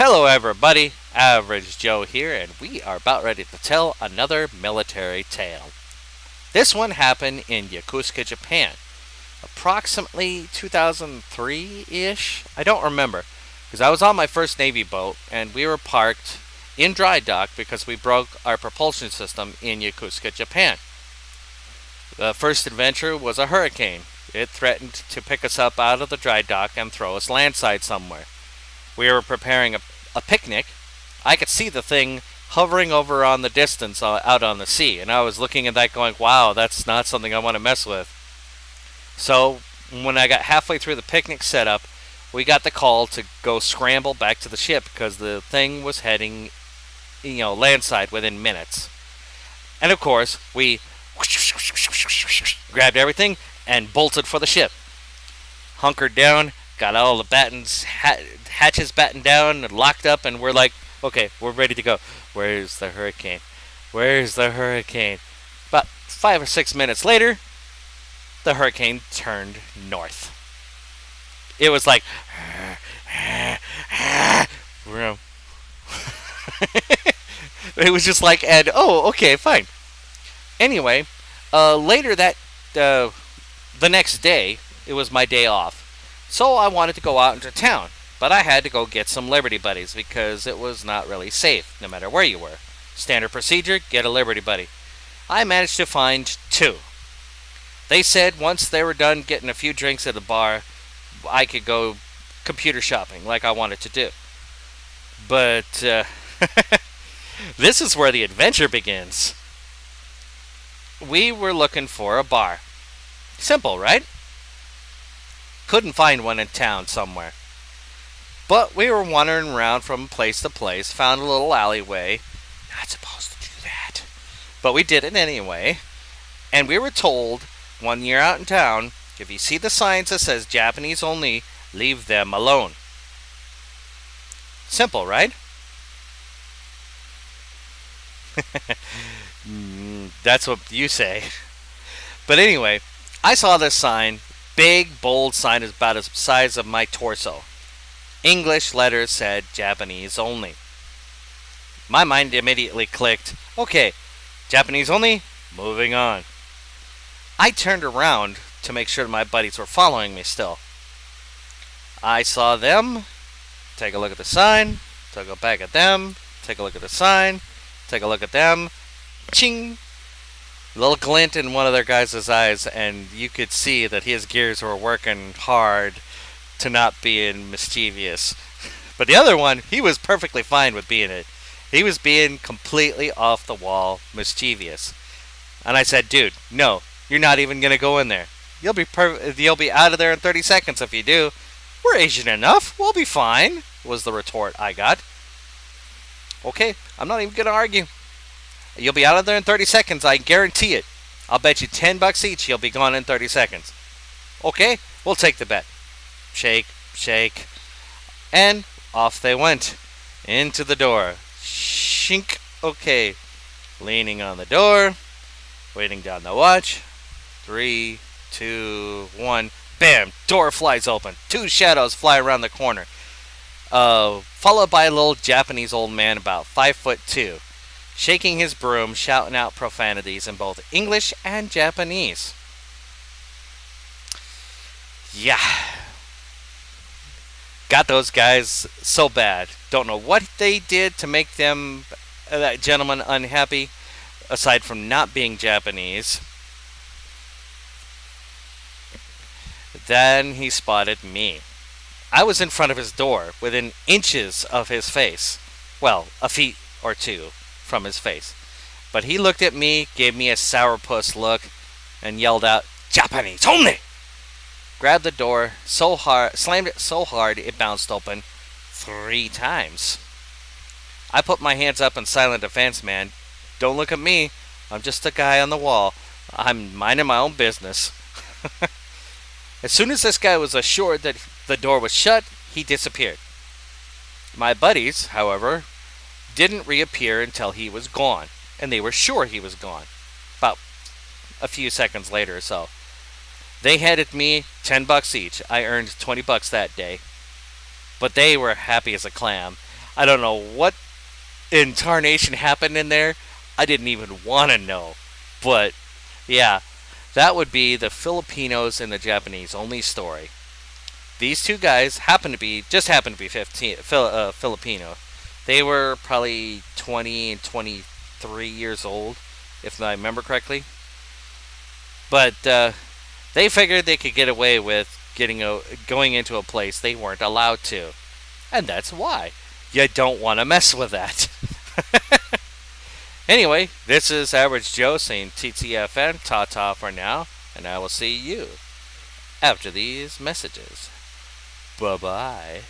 Hello, everybody. Average Joe here, and we are about ready to tell another military tale. This one happened in Yokosuka, Japan, approximately 2003 ish. I don't remember, because I was on my first Navy boat, and we were parked in dry dock because we broke our propulsion system in Yokosuka, Japan. The first adventure was a hurricane. It threatened to pick us up out of the dry dock and throw us landside somewhere. We were preparing a picnic. I could see the thing hovering over on the distance out on the sea, and I was looking at that going, wow, that's not something I want to mess with. So when I got halfway through the picnic setup, we got the call to go scramble back to the ship because the thing was heading, landside within minutes. And of course, we grabbed everything and bolted for the ship. Hunkered down, got all the hatches battened down and locked up, and we're like, okay, we're ready to go. Where's the hurricane? Where's the hurricane? About 5 or 6 minutes later, the hurricane turned north. It was like, it was just like, and oh, okay, fine. Anyway, later the next day, it was my day off. So I wanted to go out into town, but I had to go get some Liberty Buddies because it was not really safe, no matter where you were. Standard procedure, get a Liberty Buddy. I managed to find two. They said once they were done getting a few drinks at the bar, I could go computer shopping like I wanted to do. But this is where the adventure begins. We were looking for a bar. Simple, right? Couldn't find one in town somewhere. But we were wandering around from place to place, found a little alleyway. Not supposed to do that. But we did it anyway. And we were told, one year out in town, if you see the signs that says Japanese only, leave them alone. Simple, right? That's what you say. But anyway, I saw this sign, big, bold sign about the size of my torso. English letters said Japanese only. My mind immediately clicked, okay, Japanese only, moving on. I turned around to make sure my buddies were following me still. I saw them, take a look at the sign, take a look back at them, take a look at the sign, take a look at them, ching! A little glint in one of their guys' eyes, and you could see that his gears were working hard to not being mischievous. But the other one, he was perfectly fine with being it. He was being completely off the wall mischievous. And I said, dude, no, you're not even going to go in there. You'll be out of there in 30 seconds if you do. We're Asian enough. We'll be fine, was the retort I got. Okay, I'm not even going to argue. You'll be out of there in 30 seconds, I guarantee it. I'll bet you $10 each you'll be gone in 30 seconds. Okay, we'll take the bet. Shake, shake. And off they went. Into the door. Shink. Okay. Leaning on the door. Waiting down the watch. 3, 2, 1. Bam! Door flies open. Two shadows fly around the corner. Followed by a little Japanese old man about 5'2", shaking his broom, shouting out profanities in both English and Japanese. Yeah. Got those guys so bad. Don't know what they did to make that gentleman unhappy, aside from not being Japanese. Then he spotted me. I was in front of his door, within inches of his face. Well, a feet or two from his face. But he looked at me, gave me a sourpuss look, and yelled out, Japanese only! Grabbed the door so hard, slammed it so hard it bounced open 3 times. I put my hands up in silent defense, man. Don't look at me. I'm just a guy on the wall. I'm minding my own business. As soon as this guy was assured that the door was shut, he disappeared. My buddies, however, didn't reappear until he was gone, and they were sure he was gone. About a few seconds later or so. They handed me $10 each. I earned $20 that day. But they were happy as a clam. I don't know what in tarnation happened in there. I didn't even want to know. But yeah, that would be the Filipinos and the Japanese only story. These two guys happen to be 15 Filipino. They were probably 20 and 23 years old, if I remember correctly. But they figured they could get away with going into a place they weren't allowed to, and that's why you don't want to mess with that. Anyway, this is Average Joe saying TTFN, ta-ta for now, and I will see you after these messages. Bye-bye.